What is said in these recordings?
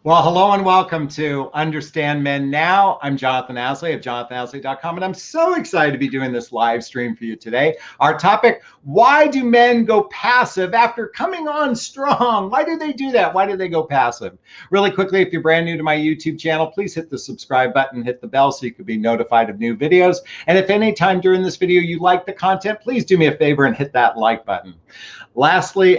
Well, hello and welcome to Understand Men Now. I'm Jonathan Asley of jonathanAsley.com, and I'm so excited to be doing this live stream for you today. Our topic, why do men go passive after coming on strong? Why do they do that? Why do they go passive? Really quickly, if you're brand new to my YouTube channel, please hit the subscribe button, hit the bell so you can be notified of new videos. And if any time during this video you like the content, please do me a favor and hit that like button. Lastly,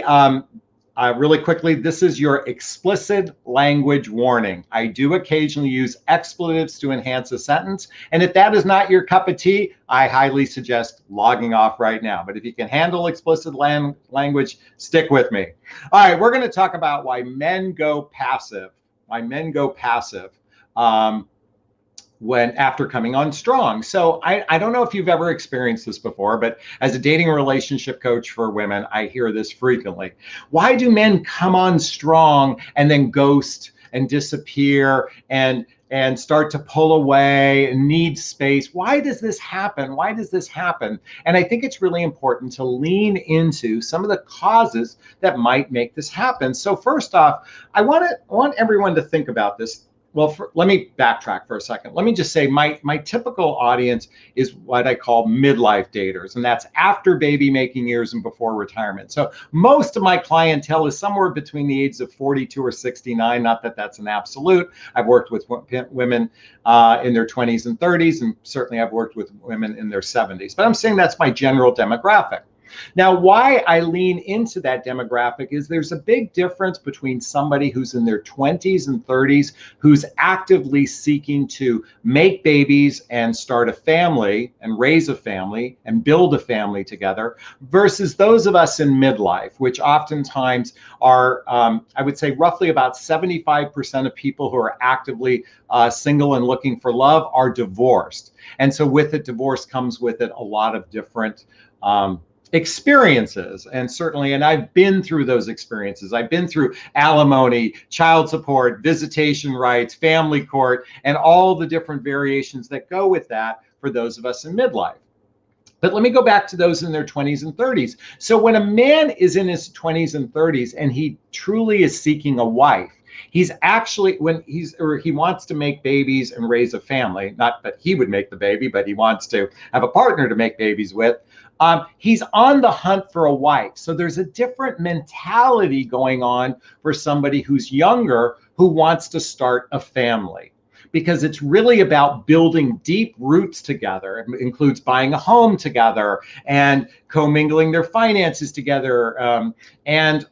really quickly, this is your explicit language warning. I do occasionally use expletives to enhance a sentence. And if that is not your cup of tea, I highly suggest logging off right now. But if you can handle explicit language, stick with me. All right, we're going to talk about why men go passive. Why men go passive. When after coming on strong. So I don't know if you've ever experienced this before, but as a dating and relationship coach for women, I hear this frequently. Why do men come on strong and then ghost and disappear and start to pull away and need space? Why does this happen? Why does this happen? And I think it's really important to lean into some of the causes that might make this happen. So first off, I want everyone to think about this. Well, let me backtrack for a second. Let me just say my typical audience is what I call midlife daters, and that's after baby making years and before retirement. So most of my clientele is somewhere between the ages of 42 or 69, not that that's an absolute. I've worked with women in their 20s and 30s, and certainly I've worked with women in their 70s. But I'm saying that's my general demographic. Now, why I lean into that demographic is there's a big difference between somebody who's in their 20s and 30s, who's actively seeking to make babies and start a family and raise a family and build a family together, versus those of us in midlife, which oftentimes are, I would say roughly about 75% of people who are actively single and looking for love are divorced. And so with it, divorce comes with it a lot of different experiences. And certainly, and I've been through those experiences. I've been through alimony, child support, visitation rights, family court, and all the different variations that go with that for those of us in midlife. But let me go back to those in their 20s and 30s. So when a man is in his 20s and 30s and he truly is seeking a wife, he's actually, he wants to make babies and raise a family, not that he would make the baby, but he wants to have a partner to make babies with. He's on the hunt for a wife. So there's a different mentality going on for somebody who's younger who wants to start a family, because it's really about building deep roots together. It includes buying a home together and commingling their finances together. And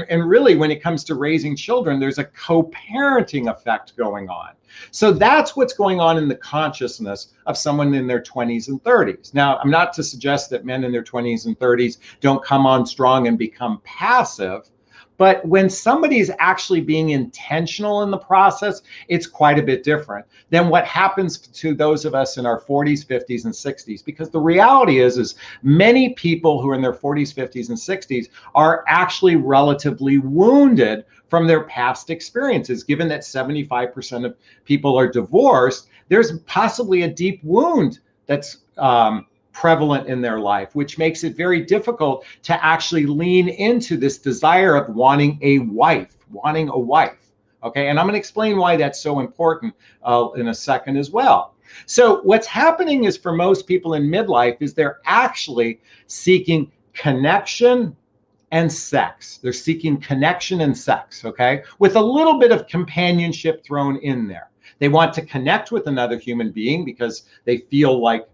really, when it comes to raising children, there's a co-parenting effect going on. So that's what's going on in the consciousness of someone in their 20s and 30s. Now, I'm not to suggest that men in their 20s and 30s don't come on strong and become passive. But when somebody is actually being intentional in the process, it's quite a bit different than what happens to those of us in our 40s, 50s, and 60s. Because the reality is many people who are in their 40s, 50s, and 60s are actually relatively wounded from their past experiences. Given that 75% of people are divorced, there's possibly a deep wound that's prevalent in their life, which makes it very difficult to actually lean into this desire of wanting a wife. Okay, and I'm going to explain why that's so important in a second as well. So what's happening is, for most people in midlife, is they're actually seeking connection and sex. They're seeking connection and sex, okay, with a little bit of companionship thrown in there. They want to connect with another human being because they feel like,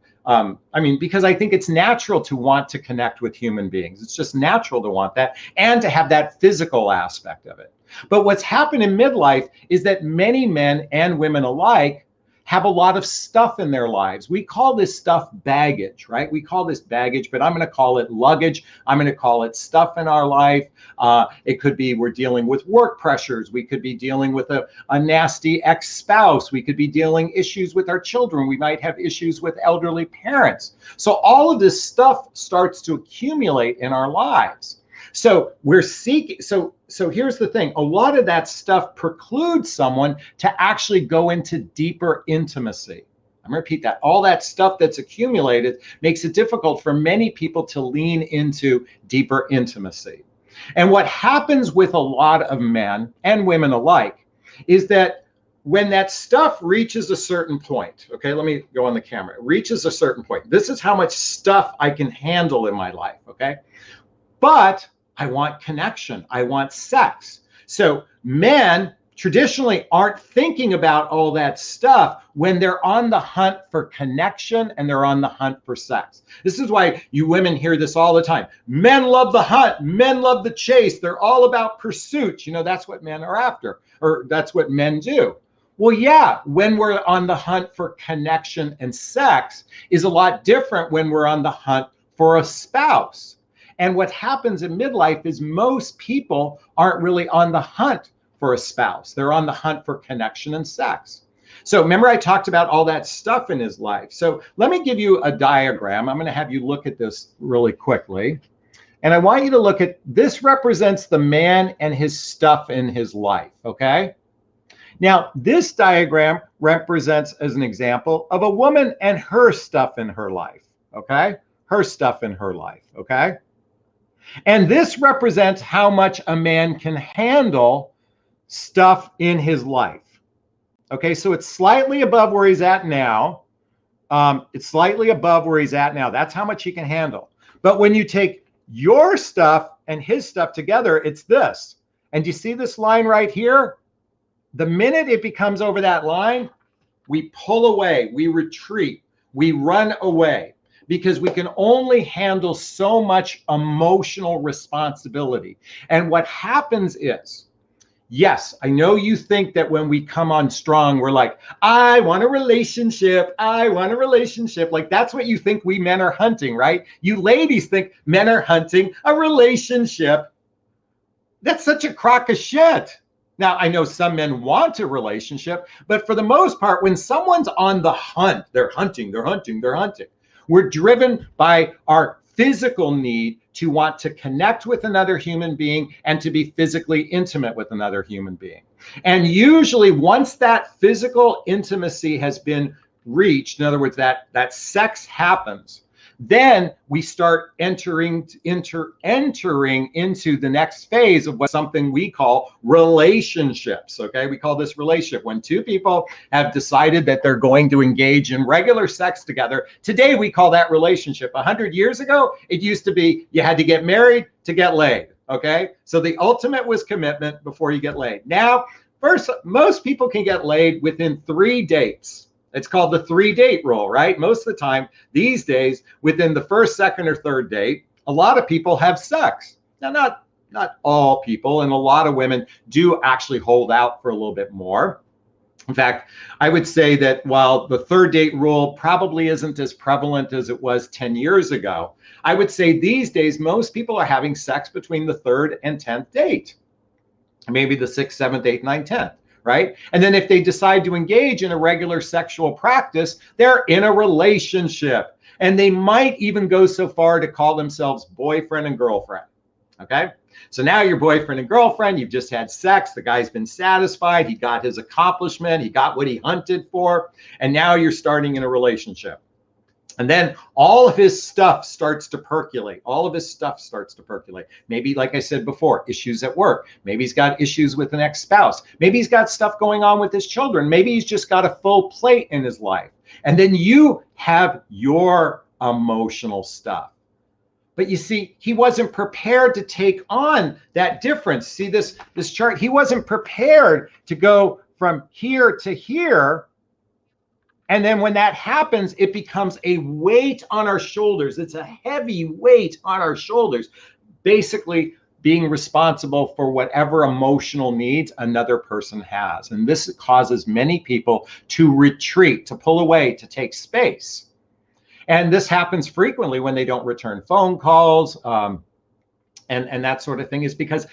because I think it's natural to want to connect with human beings. It's just natural to want that and to have that physical aspect of it. But what's happened in midlife is that many men and women alike have a lot of stuff in their lives. We call this stuff baggage, right? We call this baggage, but I'm going to call it luggage. I'm going to call it stuff in our life. It could be we're dealing with work pressures. We could be dealing with a nasty ex-spouse. We could be dealing issues with our children. We might have issues with elderly parents. So all of this stuff starts to accumulate in our lives. So we're seeking, so here's the thing. A lot of that stuff precludes someone to actually go into deeper intimacy. I'm going to repeat that. All that stuff that's accumulated makes it difficult for many people to lean into deeper intimacy. And what happens with a lot of men and women alike is that when that stuff reaches a certain point, okay, let me go on the camera, it reaches a certain point. This is how much stuff I can handle in my life, okay? But I want connection, I want sex. So men traditionally aren't thinking about all that stuff when they're on the hunt for connection and they're on the hunt for sex. This is why you women hear this all the time. Men love the hunt, men love the chase, they're all about pursuit. You know, that's what men are after, or that's what men do. Well, yeah, when we're on the hunt for connection and sex is a lot different when we're on the hunt for a spouse. And what happens in midlife is most people aren't really on the hunt for a spouse. They're on the hunt for connection and sex. So remember I talked about all that stuff in his life. So let me give you a diagram. I'm going to have you look at this really quickly. And I want you to look at, this represents the man and his stuff in his life, okay? Now, this diagram represents, as an example, of a woman and her stuff in her life, okay? Her stuff in her life, okay? And this represents how much a man can handle stuff in his life. Okay, so it's slightly above where he's at now. It's slightly above where he's at now. That's how much he can handle. But when you take your stuff and his stuff together, it's this. And you see this line right here? The minute it becomes over that line, we pull away, we retreat, we run away, because we can only handle so much emotional responsibility. And what happens is, yes, I know you think that when we come on strong, we're like, I want a relationship. I want a relationship. Like, that's what you think we men are hunting, right? You ladies think men are hunting a relationship. That's such a crock of shit. Now, I know some men want a relationship, but for the most part, when someone's on the hunt, they're hunting, they're hunting, they're hunting. We're driven by our physical need to want to connect with another human being and to be physically intimate with another human being. And usually once that physical intimacy has been reached, in other words, that sex happens, then we start entering into the next phase of what something we call relationships. Okay, we call this relationship when two people have decided that they're going to engage in regular sex together. Today we call that relationship. 100 years ago, it used to be you had to get married to get laid. Okay, so the ultimate was commitment before you get laid. Now, first, most people can get laid within 3 dates. It's called the 3-date rule, right? Most of the time these days, within the first, second, or third date, a lot of people have sex. Now, not all people, and a lot of women do actually hold out for a little bit more. In fact, I would say that while the 3rd-date rule probably isn't as prevalent as it was 10 years ago, I would say these days, most people are having sex between the 3rd and 10th date, maybe the 6th, 7th, 8th, 9th, 10th. Right? And then if they decide to engage in a regular sexual practice, they're in a relationship. And they might even go so far to call themselves boyfriend and girlfriend. Okay? So now you're boyfriend and girlfriend, you've just had sex, the guy's been satisfied, he got his accomplishment, he got what he hunted for, and now you're starting in a relationship. And then all of his stuff starts to percolate. All of his stuff starts to percolate. Maybe, like I said before, issues at work. Maybe he's got issues with an ex-spouse. Maybe he's got stuff going on with his children. Maybe he's just got a full plate in his life. And then you have your emotional stuff. But you see, he wasn't prepared to take on that difference. See this chart? He wasn't prepared to go from here to here. And then when that happens, it becomes a weight on our shoulders. It's a heavy weight on our shoulders, basically being responsible for whatever emotional needs another person has. And this causes many people to retreat, to pull away, to take space. And this happens frequently when they don't return phone calls and that sort of thing, is because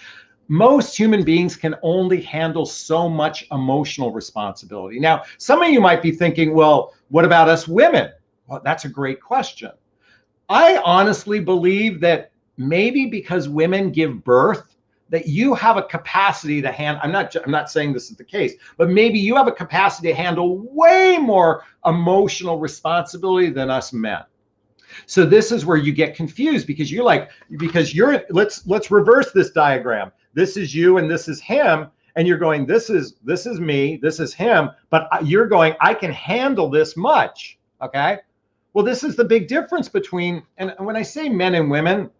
most human beings can only handle so much emotional responsibility. Now, some of you might be thinking, well, what about us women? Well, that's a great question. I honestly believe that maybe because women give birth, that you have a capacity to handle, I'm not saying this is the case, but maybe you have a capacity to handle way more emotional responsibility than us men. So this is where you get confused, because let's reverse this diagram. This is you and this is him. And you're going, this is me, this is him, but you're going, I can handle this much. Okay. Well, this is the big difference between, and when I say men and women,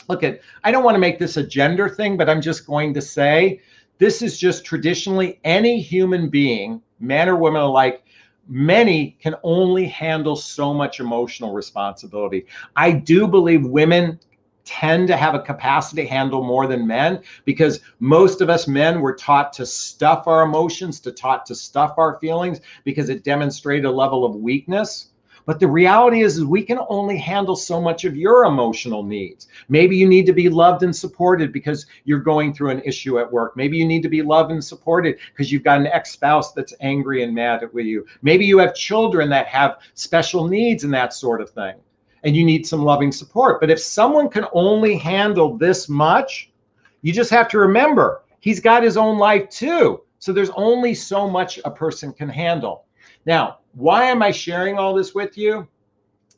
look at, I don't want to make this a gender thing, but I'm just going to say, this is just traditionally any human being, man or woman alike, many can only handle so much emotional responsibility. I do believe women tend to have a capacity to handle more than men, because most of us men were taught to stuff our emotions, taught to stuff our feelings, because it demonstrated a level of weakness. But the reality is we can only handle so much of your emotional needs. Maybe you need to be loved and supported because you're going through an issue at work. Maybe you need to be loved and supported because you've got an ex-spouse that's angry and mad with you. Maybe you have children that have special needs and that sort of thing, and you need some loving support. But if someone can only handle this much, you just have to remember, he's got his own life too. So there's only so much a person can handle. Now, why am I sharing all this with you?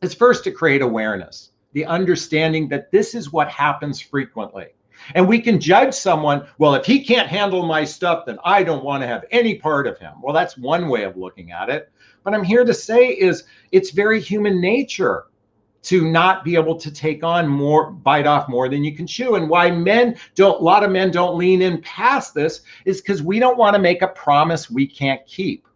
It's first to create awareness, the understanding that this is what happens frequently. And we can judge someone, well, if he can't handle my stuff, then I don't want to have any part of him. Well, that's one way of looking at it. But I'm here to say is it's very human nature to not be able to take on more, bite off more than you can chew. And why a lot of men don't lean in past this is because we don't want to make a promise we can't keep.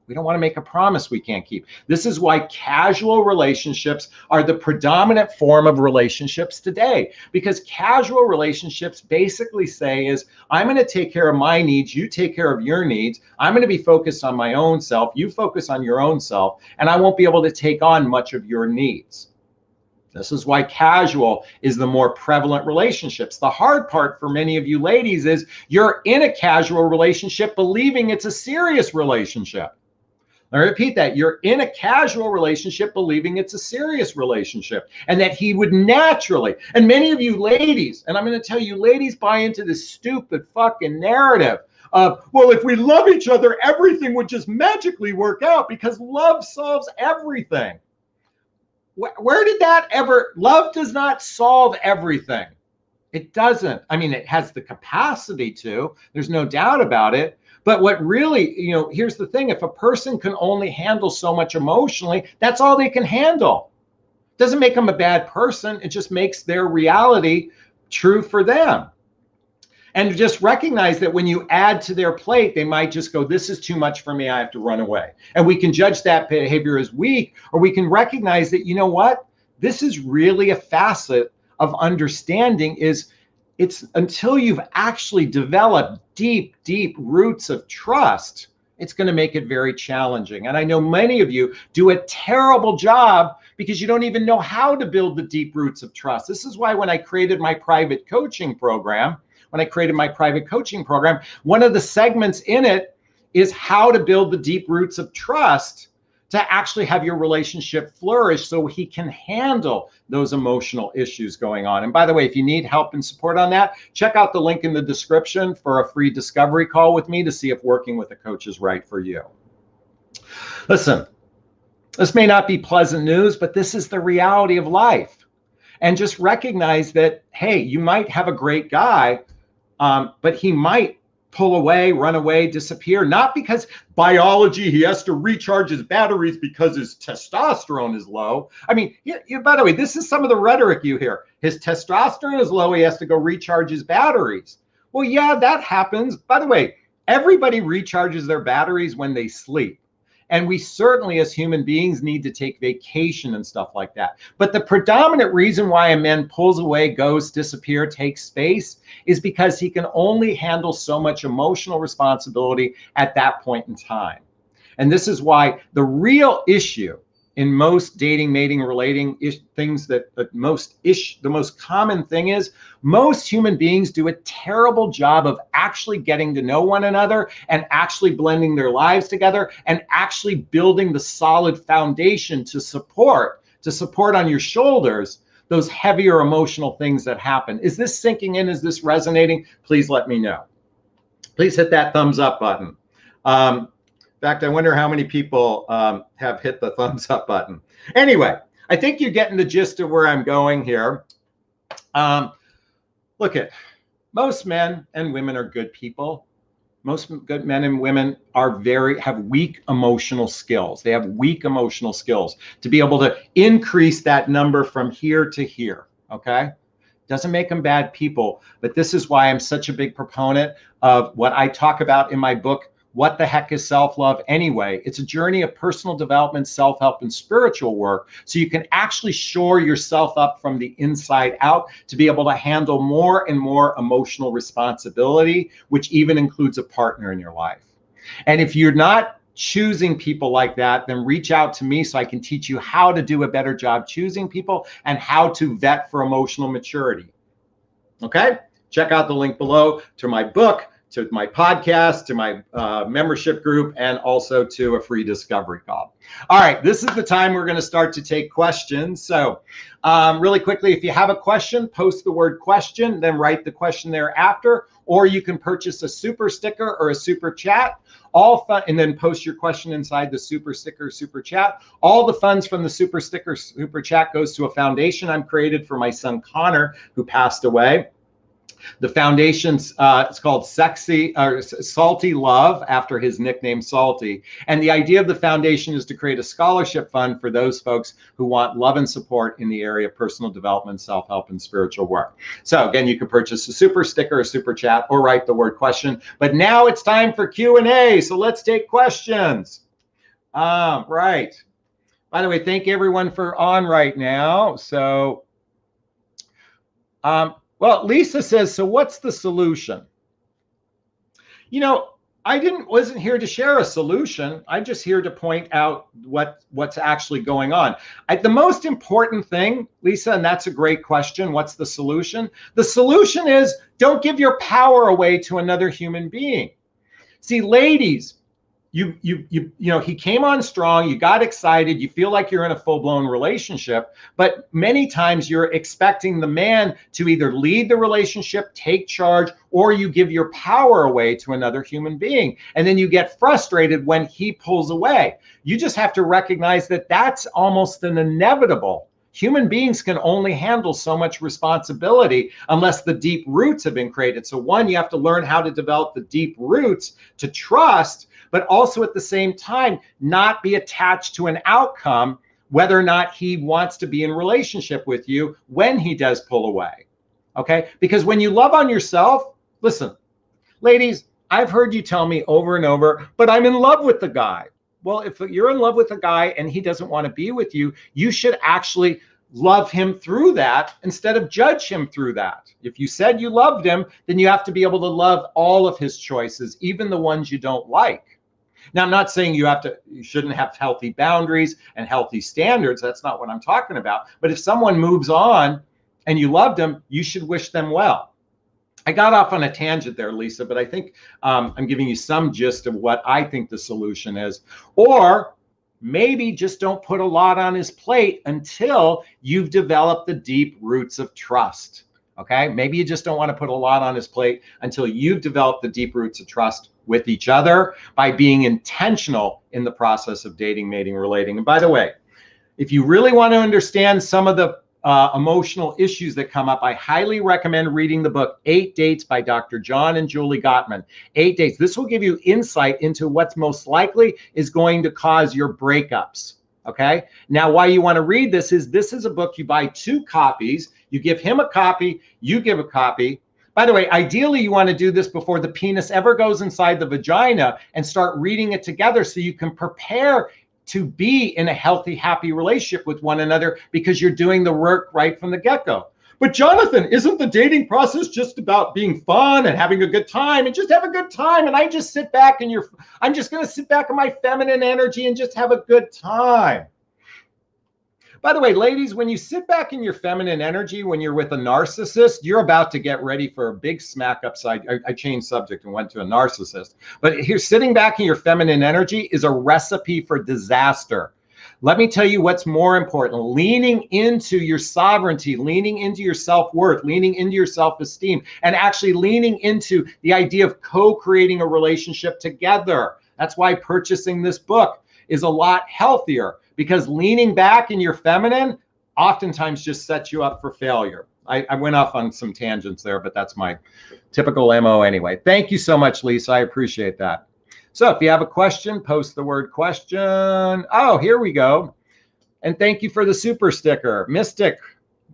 We don't want to make a promise we can't keep. This is why casual relationships are the predominant form of relationships today, because casual relationships basically say is, I'm going to take care of my needs, you take care of your needs. I'm going to be focused on my own self, you focus on your own self, and I won't be able to take on much of your needs. This is why casual is the more prevalent relationships. The hard part for many of you ladies is you're in a casual relationship believing it's a serious relationship. I repeat that. You're in a casual relationship believing it's a serious relationship and that he would naturally, and many of you ladies, and I'm going to tell you, ladies buy into this stupid fucking narrative of, well, if we love each other, everything would just magically work out because love solves everything. Where did that ever, love does not solve everything. It doesn't. I mean, it has the capacity to, there's no doubt about it. But what really, here's the thing, if a person can only handle so much emotionally, that's all they can handle. It doesn't make them a bad person. It just makes their reality true for them. And just recognize that when you add to their plate, they might just go, this is too much for me, I have to run away. And we can judge that behavior as weak, or we can recognize that, you know what, this is really a facet of understanding is, it's until you've actually developed deep, deep roots of trust, it's going to make it very challenging. And I know many of you do a terrible job because you don't even know how to build the deep roots of trust. This is why when I created my private coaching program, one of the segments in it is how to build the deep roots of trust to actually have your relationship flourish so he can handle those emotional issues going on. And by the way, if you need help and support on that, check out the link in the description for a free discovery call with me to see if working with a coach is right for you. Listen, this may not be pleasant news, but this is the reality of life. And just recognize that, hey, you might have a great guy, but he might pull away, run away, disappear, not because biology, he has to recharge his batteries because his testosterone is low. I mean, by the way, this is some of the rhetoric you hear. His testosterone is low, he has to go recharge his batteries. Well, yeah, that happens. By the way, everybody recharges their batteries when they sleep. And we certainly as human beings need to take vacation and stuff like that. But the predominant reason why a man pulls away, goes, disappear, takes space is because he can only handle so much emotional responsibility at that point in time. And this is why the real issue in most dating, mating, relating things that the most common thing is most human beings do a terrible job of actually getting to know one another and actually blending their lives together and actually building the solid foundation to support on your shoulders those heavier emotional things that happen. Is this sinking in? Is this resonating? Please let me know. Please hit that thumbs up button. In fact, I wonder how many people have hit the thumbs up button. Anyway, I think you're getting the gist of where I'm going here. Look, most men and women are good people. Most good men and women have weak emotional skills. They have weak emotional skills to be able to increase that number from here to here. Okay. Doesn't make them bad people, but this is why I'm such a big proponent of what I talk about in my book, What the Heck is Self-Love Anyway? It's a journey of personal development, self-help, and spiritual work, so you can actually shore yourself up from the inside out to be able to handle more and more emotional responsibility, which even includes a partner in your life. And if you're not choosing people like that, then reach out to me so I can teach you how to do a better job choosing people and how to vet for emotional maturity. Okay? Check out the link below to my book, to my podcast, to my membership group, and also to a free discovery call. All right, this is the time we're going to start to take questions. So really quickly, if you have a question, post the word question, then write the question thereafter, or you can purchase a super sticker or a super chat, all fun, and then post your question inside the super sticker, super chat. All the funds from the super sticker, super chat goes to a foundation I'm created for my son Connor, who passed away. The foundation's it's called Salty Love, after his nickname Salty. And the idea of the foundation is to create a scholarship fund for those folks who want love and support in the area of personal development, self-help, and spiritual work. So again, you can purchase a super sticker, a super chat, or write the word question. But now it's time for Q&A. So let's take questions. Right. By the way, thank everyone for on right now. So, well, Lisa says, so what's the solution? You know, I wasn't here to share a solution. I'm just here to point out what's actually going on. The most important thing, Lisa, and that's a great question, what's the solution? The solution is don't give your power away to another human being. See, ladies, you know, he came on strong, you got excited, you feel like you're in a full-blown relationship, but many times you're expecting the man to either lead the relationship, take charge, or you give your power away to another human being. And then you get frustrated when he pulls away. You just have to recognize that that's almost an inevitable. Human beings can only handle so much responsibility unless the deep roots have been created. So one, you have to learn how to develop the deep roots to trust, but also at the same time, not be attached to an outcome, whether or not he wants to be in relationship with you when he does pull away. Okay? Because when you love on yourself, listen, ladies, I've heard you tell me over and over, but I'm in love with the guy. Well, if you're in love with a guy and he doesn't want to be with you, you should actually love him through that instead of judge him through that. If you said you loved him, then you have to be able to love all of his choices, even the ones you don't like. Now, I'm not saying you shouldn't have healthy boundaries and healthy standards. That's not what I'm talking about. But if someone moves on and you loved them, you should wish them well. I got off on a tangent there, Lisa, but I think I'm giving you some gist of what I think the solution is. Or maybe just don't put a lot on his plate until you've developed the deep roots of trust. Okay, maybe you just don't want to put a lot on his plate until you've developed the deep roots of trust with each other by being intentional in the process of dating, mating, relating. And by the way, if you really want to understand some of the emotional issues that come up, I highly recommend reading the book 8 Dates by Dr. John and Julie Gottman. 8 Dates. This will give you insight into what's most likely is going to cause your breakups. Okay. Now, why you want to read this is a book you buy 2 copies. You give him a copy, you give a copy. By the way, ideally, you want to do this before the penis ever goes inside the vagina and start reading it together so you can prepare to be in a healthy, happy relationship with one another because you're doing the work right from the get-go. But Jonathan, isn't the dating process just about being fun and having a good time and just have a good time? And I just sit back and I'm just going to sit back in my feminine energy and just have a good time. By the way, ladies, when you sit back in your feminine energy, when you're with a narcissist, you're about to get ready for a big smack upside. I changed subject and went to a narcissist. But here, sitting back in your feminine energy is a recipe for disaster. Let me tell you what's more important. Leaning into your sovereignty, leaning into your self-worth, leaning into your self-esteem, and actually leaning into the idea of co-creating a relationship together. That's why purchasing this book is a lot healthier. Because leaning back in your feminine oftentimes just sets you up for failure. I went off on some tangents there, but that's my typical MO anyway. Thank you so much, Lisa. I appreciate that. So if you have a question, post the word question. Oh, here we go. And thank you for the super sticker. Mystic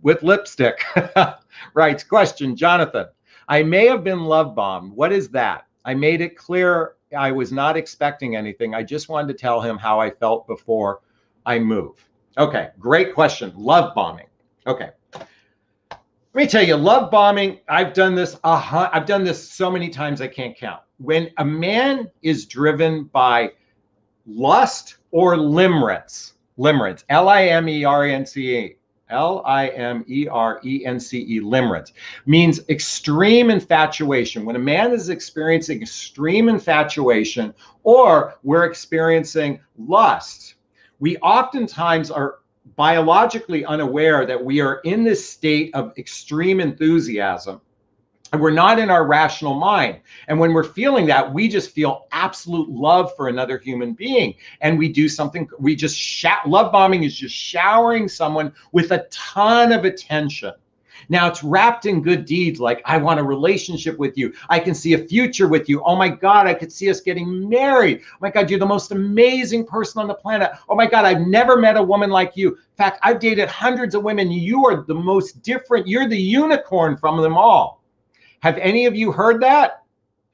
with lipstick. Writes, question, Jonathan. I may have been love bombed. What is that? I made it clear I was not expecting anything. I just wanted to tell him how I felt before I move. Okay, great question. Love bombing. Okay. Let me tell you, love bombing, I've done this so many times I can't count. When a man is driven by lust or limerence, Limerence, limerence, means extreme infatuation. When a man is experiencing extreme infatuation or we're experiencing lust, we oftentimes are biologically unaware that we are in this state of extreme enthusiasm and we're not in our rational mind. And when we're feeling that, we just feel absolute love for another human being. And we do something, love bombing is just showering someone with a ton of attention. Now it's wrapped in good deeds like, I want a relationship with you. I can see a future with you. Oh my God, I could see us getting married. Oh my God, you're the most amazing person on the planet. Oh my God, I've never met a woman like you. In fact, I've dated hundreds of women. You are the most different. You're the unicorn from them all. Have any of you heard that?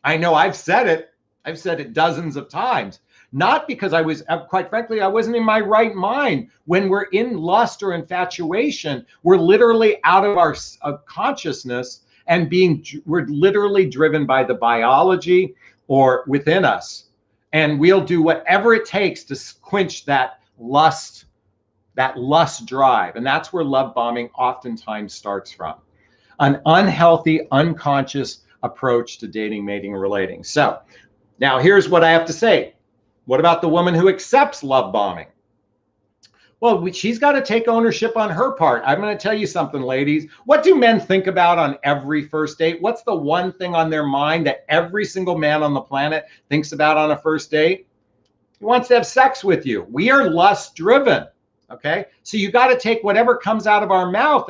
I know I've said it. I've said it dozens of times. Not because I was, quite frankly, I wasn't in my right mind. When we're in lust or infatuation, we're literally out of our consciousness and we're literally driven by the biology or within us. And we'll do whatever it takes to quench that lust drive. And that's where love bombing oftentimes starts from. An unhealthy, unconscious approach to dating, mating, and relating. So now here's what I have to say. What about the woman who accepts love bombing? Well, she's got to take ownership on her part. I'm going to tell you something, ladies. What do men think about on every first date? What's the one thing on their mind that every single man on the planet thinks about on a first date? He wants to have sex with you. We are lust driven. Okay, so you got to take whatever comes out of our mouth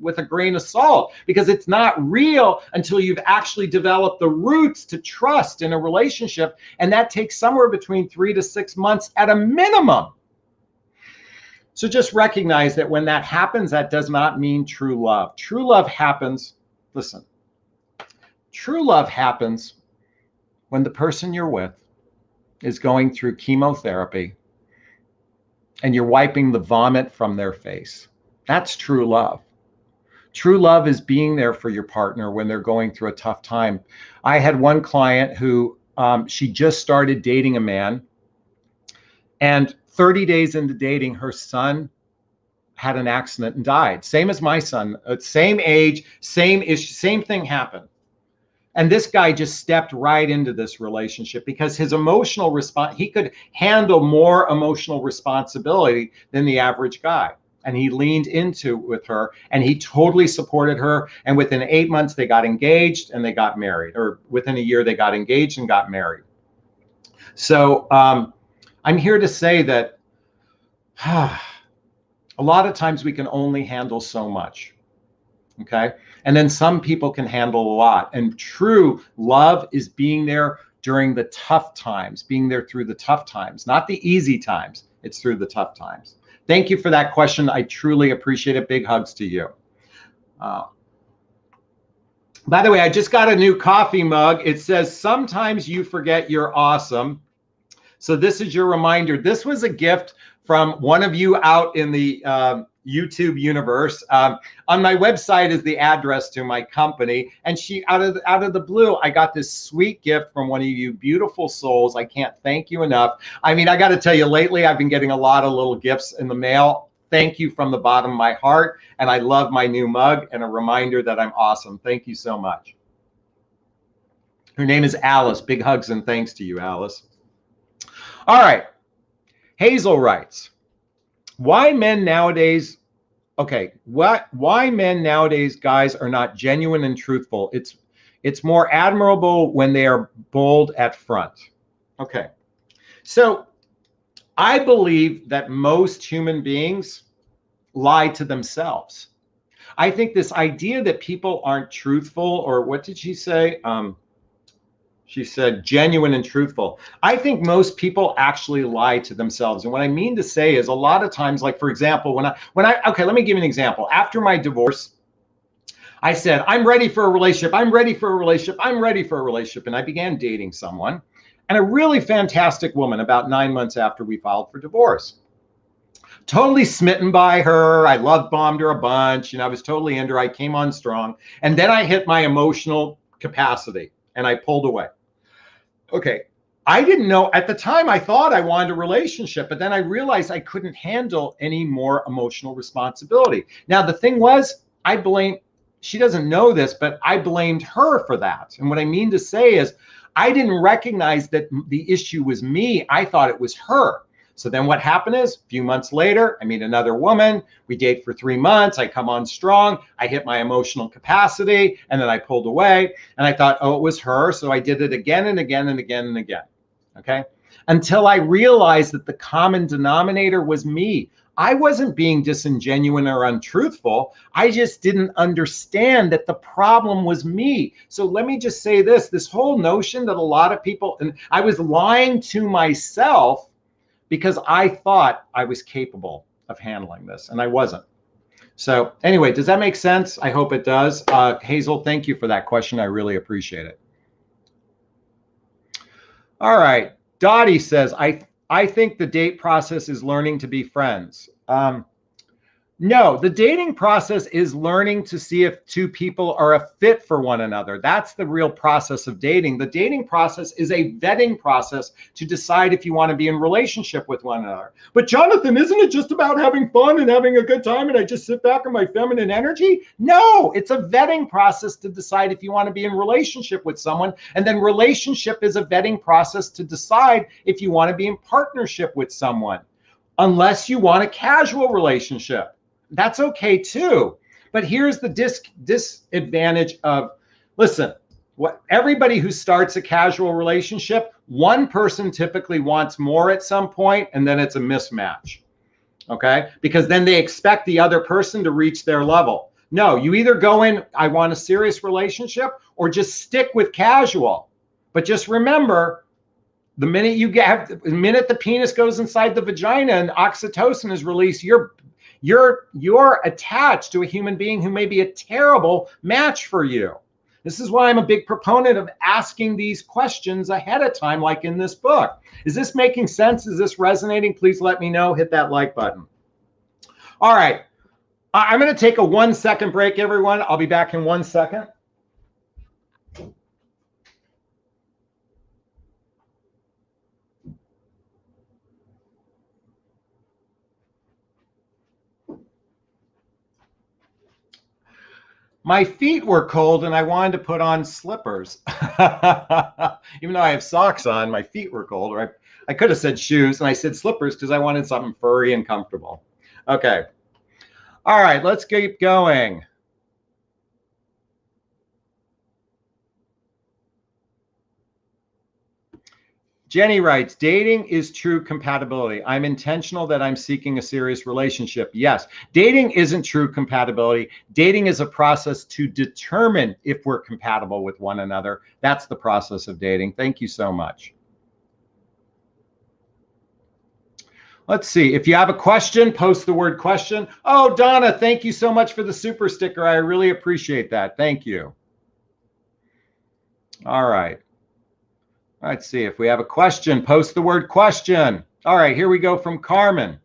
with a grain of salt, because it's not real until you've actually developed the roots to trust in a relationship. And that takes somewhere between 3 to 6 months at a minimum. So just recognize that when that happens, that does not mean true love. True love happens, listen, true love happens when the person you're with is going through chemotherapy and you're wiping the vomit from their face. That's true love. True love is being there for your partner when they're going through a tough time. I had one client who she just started dating a man, and 30 days into dating, her son had an accident and died. Same as my son, same age, same issue, same thing happened. And this guy just stepped right into this relationship because his emotional response, he could handle more emotional responsibility than the average guy. And he leaned into with her and he totally supported her. And within 8 months, they got engaged and they got married, or within a year, they got engaged and got married. So I'm here to say that a lot of times we can only handle so much. Okay. And then some people can handle a lot. And true love is being there during the tough times, being there through the tough times, not the easy times. It's through the tough times. Thank you for that question. I truly appreciate it. Big hugs to you. By the way, I just got a new coffee mug. It says, sometimes you forget you're awesome. So this is your reminder. This was a gift from one of you out in the YouTube universe. On my website is the address to my company, and she out of the blue, I got this sweet gift from one of you beautiful souls. I can't thank you enough. I mean, I got to tell you, lately I've been getting a lot of little gifts in the mail. Thank you from the bottom of my heart, and I love my new mug and a reminder that I'm awesome. Thank you so much. Her name is Alice. Big hugs and thanks to you, Alice. All right. Hazel writes, why men nowadays, why men nowadays, guys, are not genuine and truthful? It's more admirable when they are bold at front. Okay. So I believe that most human beings lie to themselves. I think this idea that people aren't truthful, or what did she say? She said genuine and truthful. I think most people actually lie to themselves. And what I mean to say is a lot of times, like for example, okay, let me give you an example. After my divorce, I said, I'm ready for a relationship. I'm ready for a relationship. I'm ready for a relationship. And I began dating someone, and a really fantastic woman about 9 months after we filed for divorce. Totally smitten by her. I love bombed her a bunch. I was totally into her. I came on strong. And then I hit my emotional capacity and I pulled away. Okay. I didn't know at the time. I thought I wanted a relationship, but then I realized I couldn't handle any more emotional responsibility. Now, the thing was, she doesn't know this, but I blamed her for that. And what I mean to say is I didn't recognize that the issue was me. I thought it was her. So then what happened is a few months later, I meet another woman. We date for 3 months. I come on strong. I hit my emotional capacity, and then I pulled away. And I thought, oh, it was her. So I did it again and again and again and again. Okay. Until I realized that the common denominator was me. I wasn't being disingenuous or untruthful. I just didn't understand that the problem was me. So let me just say this whole notion that a lot of people, and I was lying to myself because I thought I was capable of handling this, and I wasn't. So anyway, does that make sense? I hope it does. Hazel, thank you for that question. I really appreciate it. All right. Dottie says, I think the date process is learning to be friends. No, the dating process is learning to see if two people are a fit for one another. That's the real process of dating. The dating process is a vetting process to decide if you want to be in relationship with one another. But Jonathan, isn't it just about having fun and having a good time and I just sit back in my feminine energy? No, it's a vetting process to decide if you want to be in relationship with someone. And then relationship is a vetting process to decide if you want to be in partnership with someone. Unless you want a casual relationship. That's okay too. But here's the disadvantage of, listen, everybody who starts a casual relationship, one person typically wants more at some point, and then it's a mismatch. Okay? Because then they expect the other person to reach their level. No, you either go in, I want a serious relationship, or just stick with casual. But just remember, the minute the penis goes inside the vagina and oxytocin is released, you're attached to a human being who may be a terrible match for you. This is why I'm a big proponent of asking these questions ahead of time, like in this book. Is this making sense? Is this resonating? Please let me know. Hit that like button. All right. I'm going to take a 1 second break, everyone. I'll be back in 1 second. My feet were cold and I wanted to put on slippers. Even though I have socks on, my feet were cold. Or I could have said shoes, and I said slippers because I wanted something furry and comfortable. Okay. All right, let's keep going. Jenny writes, dating is true compatibility. I'm intentional that I'm seeking a serious relationship. Yes, dating isn't true compatibility. Dating is a process to determine if we're compatible with one another. That's the process of dating. Thank you so much. Let's see. If you have a question, post the word question. Oh, Donna, thank you so much for the super sticker. I really appreciate that. Thank you. All right. Let's see if we have a question. Post the word question. All right, here we go from Carmen.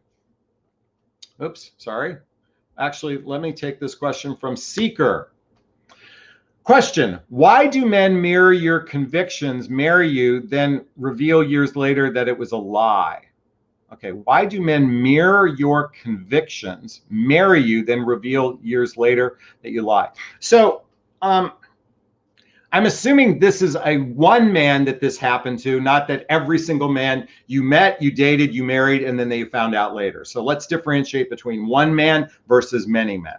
Oops, sorry. Actually, let me take this question from Seeker. Question, why do men mirror your convictions, marry you, then reveal years later that it was a lie? Okay, why do men mirror your convictions, marry you, then reveal years later that you lie? So, I'm assuming this is a one man that this happened to, not that every single man you met, you dated, you married, and then they found out later. So let's differentiate between one man versus many men.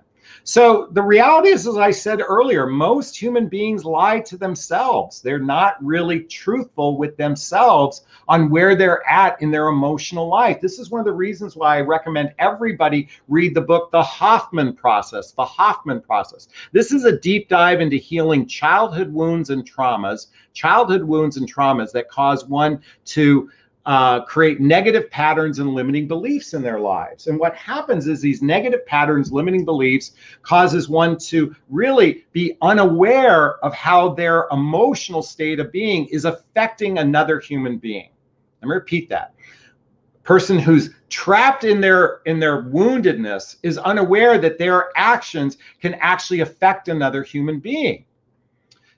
So the reality is, as I said earlier, most human beings lie to themselves. They're not really truthful with themselves on where they're at in their emotional life. This is one of the reasons why I recommend everybody read the book, The Hoffman Process. The Hoffman Process. This is a deep dive into healing childhood wounds and traumas that cause one to create negative patterns and limiting beliefs in their lives. And what happens is these negative patterns, limiting beliefs, causes one to really be unaware of how their emotional state of being is affecting another human being. Let me repeat that. Person who's trapped in their woundedness is unaware that their actions can actually affect another human being.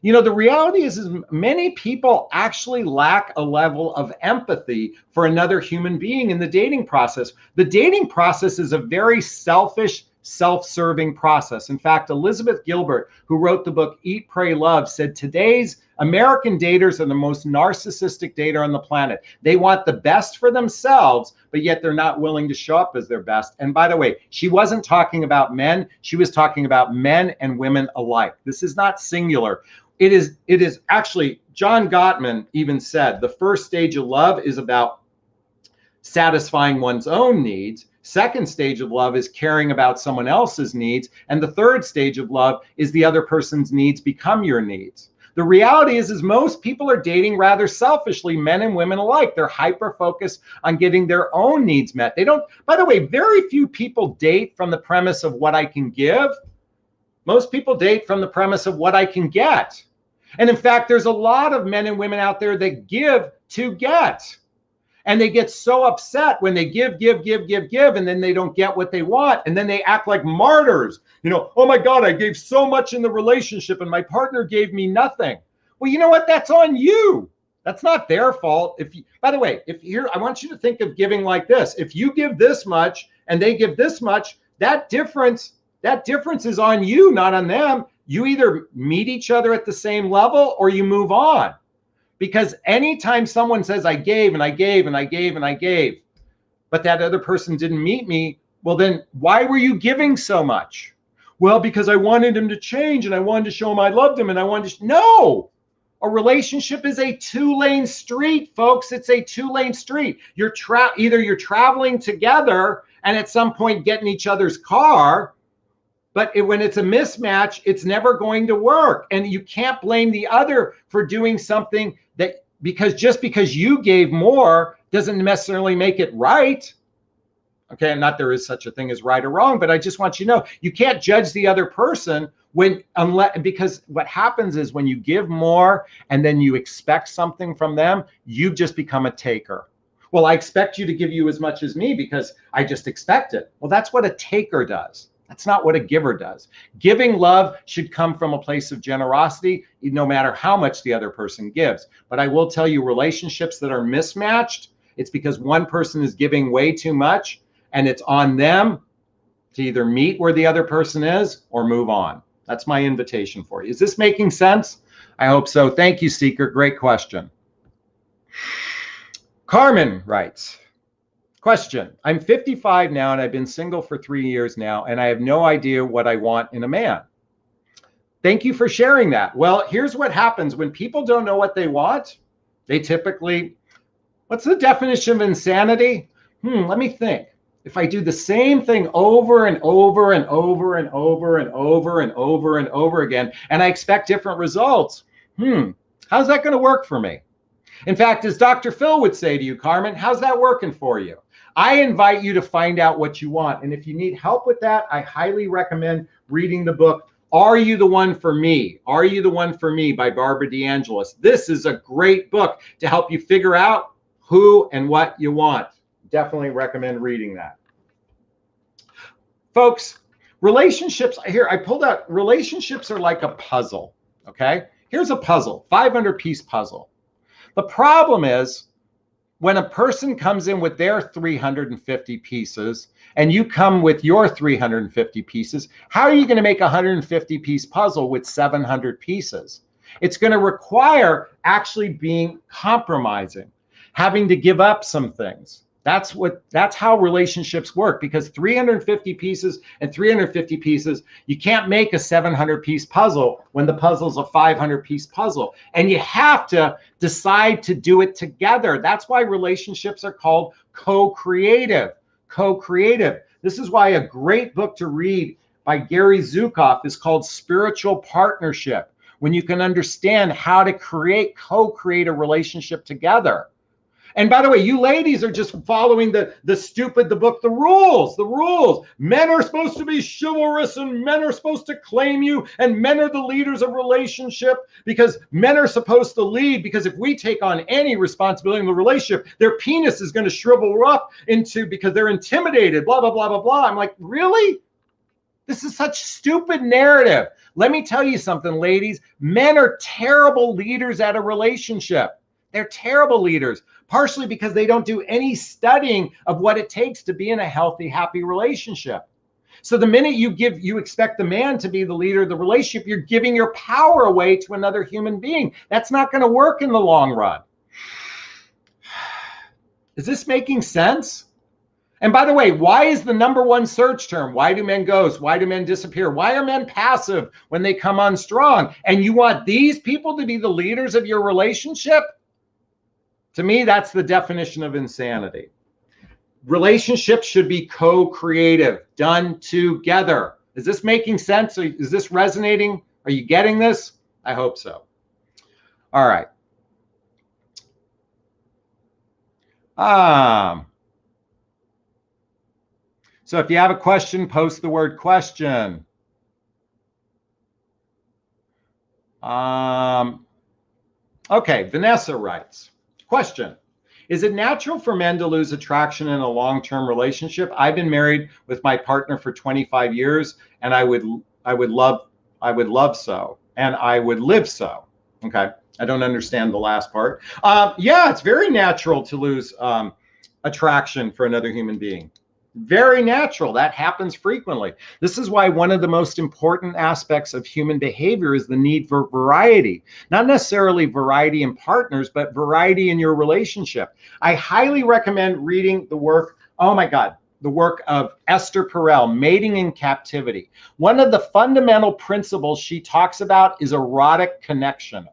You know, the reality is many people actually lack a level of empathy for another human being in the dating process. The dating process is a very selfish, self-serving process. In fact, Elizabeth Gilbert, who wrote the book Eat, Pray, Love, said today's American daters are the most narcissistic dater on the planet. They want the best for themselves, but yet they're not willing to show up as their best. And by the way, she wasn't talking about men. She was talking about men and women alike. This is not singular. It is actually, John Gottman even said, the first stage of love is about satisfying one's own needs. Second stage of love is caring about someone else's needs. And the third stage of love is the other person's needs become your needs. The reality is most people are dating rather selfishly, men and women alike. They're hyper-focused on getting their own needs met. They don't, by the way, very few people date from the premise of what I can give. Most people date from the premise of what I can get. And in fact, there's a lot of men and women out there that give to get. And they get so upset when they give, and then they don't get what they want. And then they act like martyrs. You know, oh my God, I gave so much in the relationship and my partner gave me nothing. Well, you know what? That's on you. That's not their fault. By the way, I want you to think of giving like this. If you give this much and they give this much, that difference is on you, not on them. You either meet each other at the same level or you move on. Because anytime someone says, I gave and I gave and I gave and I gave, but that other person didn't meet me, well, then why were you giving so much? Well, because I wanted him to change and I wanted to show him I loved him and I wanted to. No, a relationship is a two-lane street, folks. It's a two-lane street. Either you're traveling together and at some point get in each other's car, but when it's a mismatch, it's never going to work. And you can't blame the other for doing something just because you gave more doesn't necessarily make it right. Okay, not there is such a thing as right or wrong, but I just want you to know, you can't judge the other person because what happens is when you give more and then you expect something from them, you've just become a taker. Well, I expect you to give you as much as me because I just expect it. Well, that's what a taker does. That's not what a giver does. Giving love should come from a place of generosity, no matter how much the other person gives. But I will tell you, relationships that are mismatched, it's because one person is giving way too much, and it's on them to either meet where the other person is or move on. That's my invitation for you. Is this making sense? I hope so. Thank you, Seeker. Great question. Carmen writes, question, I'm 55 now and I've been single for 3 years now and I have no idea what I want in a man. Thank you for sharing that. Well, here's what happens when people don't know what they want. They typically, what's the definition of insanity? Let me think. If I do the same thing over and over and over and over and over and over and over again, and I expect different results, how's that going to work for me? In fact, as Dr. Phil would say to you, Carmen, how's that working for you? I invite you to find out what you want. And if you need help with that, I highly recommend reading the book, Are You the One for Me? Are You the One for Me by Barbara DeAngelis. This is a great book to help you figure out who and what you want. Definitely recommend reading that. Folks, relationships, here I pulled out, relationships are like a puzzle, okay? Here's a puzzle, 500-piece puzzle. The problem is, when a person comes in with their 350 pieces and you come with your 350 pieces, how are you going to make a 150-piece puzzle with 700 pieces? It's going to require actually being compromising, having to give up some things. That's how relationships work, because 350 pieces and 350 pieces, you can't make a 700-piece puzzle when the puzzle's a 500-piece puzzle. And you have to decide to do it together. That's why relationships are called co-creative. Co-creative. This is why a great book to read by Gary Zukav is called Spiritual Partnership, when you can understand how to co-create a relationship together. And by the way, you ladies are just following the rules. Men are supposed to be chivalrous, and men are supposed to claim you, and men are the leaders of relationship because men are supposed to lead, because if we take on any responsibility in the relationship, their penis is going to shrivel up because they're intimidated, blah, blah, blah, blah, blah. I'm like, really? This is such stupid narrative. Let me tell you something, ladies. Men are terrible leaders at a relationship. They're terrible leaders, partially because they don't do any studying of what it takes to be in a healthy, happy relationship. So the minute you expect the man to be the leader of the relationship, you're giving your power away to another human being. That's not going to work in the long run. Is this making sense? And by the way, why is the #1 search term? Why do men ghost? Why do men disappear? Why are men passive when they come on strong? And you want these people to be the leaders of your relationship? To me, that's the definition of insanity. Relationships should be co-creative, done together. Is this making sense? Is this resonating? Are you getting this? I hope so. All right. So if you have a question, post the word question. Okay, Vanessa writes, question, is it natural for men to lose attraction in a long-term relationship? I've been married with my partner for 25 years, and I would love so, and I would live so. Okay, I don't understand the last part. Yeah, it's very natural to lose attraction for another human being. Very natural. That happens frequently. This is why one of the most important aspects of human behavior is the need for variety. Not necessarily variety in partners, but variety in your relationship. I highly recommend reading the work, oh my God, the work of Esther Perel, Mating in Captivity. One of the fundamental principles she talks about is erotic connection.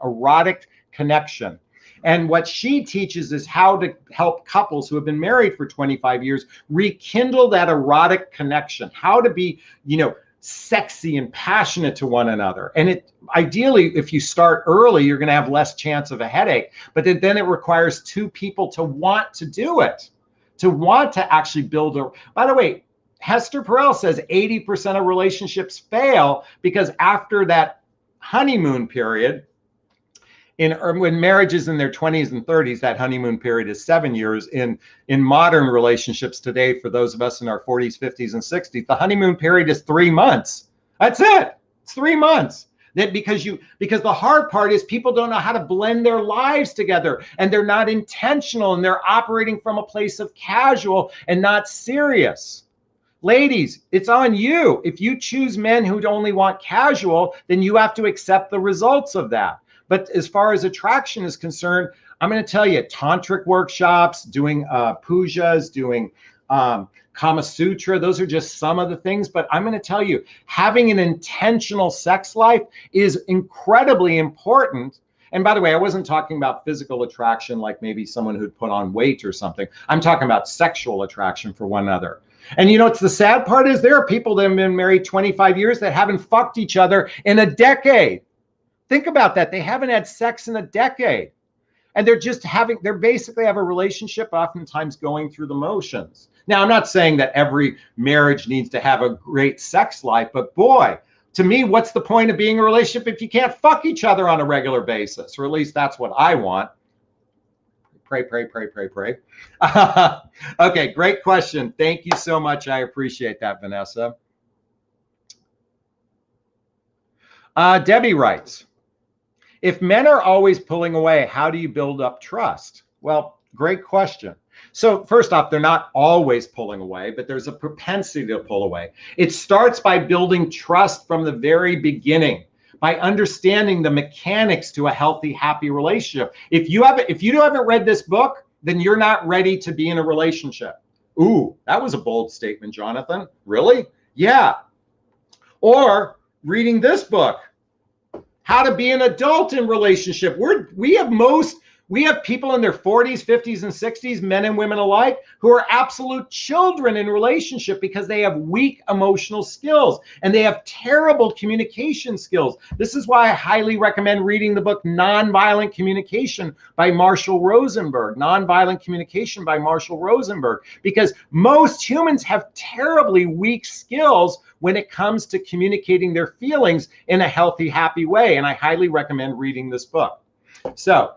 And what she teaches is how to help couples who have been married for 25 years rekindle that erotic connection, how to be, sexy and passionate to one another. And ideally, if you start early, you're going to have less chance of a headache. But then it requires two people to want to do it, to want to actually build by the way, Hester Perel says 80% of relationships fail because after that honeymoon period, when marriage is in their 20s and 30s, that honeymoon period is 7 years. In modern relationships today, for those of us in our 40s, 50s, and 60s, the honeymoon period is 3 months. That's it. It's 3 months. Because the hard part is people don't know how to blend their lives together, and they're not intentional, and they're operating from a place of casual and not serious. Ladies, it's on you. If you choose men who only want casual, then you have to accept the results of that. But as far as attraction is concerned, I'm going to tell you, tantric workshops, doing pujas, doing Kama Sutra, those are just some of the things. But I'm going to tell you, having an intentional sex life is incredibly important. And by the way, I wasn't talking about physical attraction like maybe someone who'd put on weight or something. I'm talking about sexual attraction for one another. And it's the sad part is there are people that have been married 25 years that haven't fucked each other in a decade. Think about that. They haven't had sex in a decade. And they're basically have a relationship oftentimes going through the motions. Now, I'm not saying that every marriage needs to have a great sex life, but boy, to me, what's the point of being in a relationship if you can't fuck each other on a regular basis? Or at least that's what I want. Pray, pray, pray, pray, pray. Okay, great question. Thank you so much. I appreciate that, Vanessa. Debbie writes, if men are always pulling away, how do you build up trust? Well, great question. So first off, they're not always pulling away, but there's a propensity to pull away. It starts by building trust from the very beginning, by understanding the mechanics to a healthy, happy relationship. If you haven't read this book, then you're not ready to be in a relationship. Ooh, that was a bold statement, Jonathan. Really? Yeah. Or reading this book, How to Be an Adult in Relationship. We have people in their 40s, 50s, and 60s, men and women alike, who are absolute children in relationship because they have weak emotional skills and they have terrible communication skills. This is why I highly recommend reading the book Nonviolent Communication by Marshall Rosenberg. Nonviolent Communication by Marshall Rosenberg, because most humans have terribly weak skills when it comes to communicating their feelings in a healthy, happy way. And I highly recommend reading this book. So,